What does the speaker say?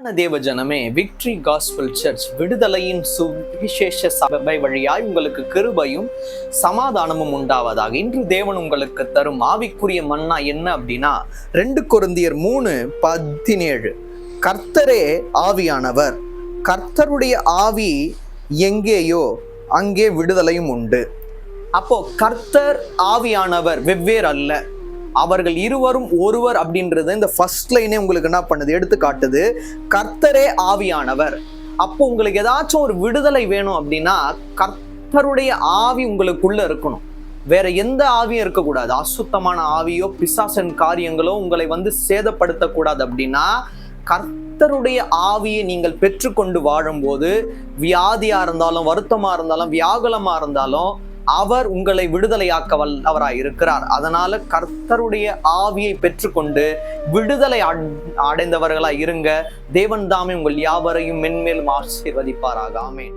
தேவ ஜனமே, victory gospel search விடுதலையின் சுவிசேஷ சபை வழியாய் உங்களுக்கு கிருபையும் சமாதானமும் உண்டாவதாக. இன்று தேவன் உங்களுக்கு தரும் ஆவிக்குரிய மன்னா என்ன அப்படின்னா 2 கொரிந்தியர் 3:17. கர்த்தரே ஆவியானவர், கர்த்தருடைய ஆவி எங்கேயோ அங்கே விடுதலையும் உண்டு. அப்போ கர்த்தர் ஆவியானவர் வெவ்வேறு அல்ல, அவர்கள் இருவரும் ஒருவர் அப்படின்றது இந்த ஃபர்ஸ்ட் லைனே உங்களுக்கு என்ன பண்ணுது, எடுத்து காட்டுது. கர்த்தரே ஆவியானவர். அப்போ உங்களுக்கு ஏதாச்சும் ஒரு விடுதலை வேணும் அப்படின்னா கர்த்தருடைய ஆவி உங்களுக்குள்ள இருக்கணும், வேற எந்த ஆவியும் இருக்கக்கூடாது. அசுத்தமான ஆவியோ பிசாசன் காரியங்களோ உங்களை சேதப்படுத்தக்கூடாது. அப்படின்னா கர்த்தருடைய ஆவியை நீங்கள் பெற்றுக்கொண்டு வாழும்போது வியாதியா இருந்தாலும், வருத்தமா இருந்தாலும், வியாகுலமா இருந்தாலும் அவர் உங்களை விடுதலையாக்க வல்லவராய் இருக்கிறார். அதனால கர்த்தருடைய ஆவியை பெற்றுக்கொண்டு விடுதலை அடைந்தவர்களாய் இருங்க. தேவன் தாமே உங்கள் யாவரையும் மென்மேலும் ஆசீர்வதிப்பாராக. ஆமென்.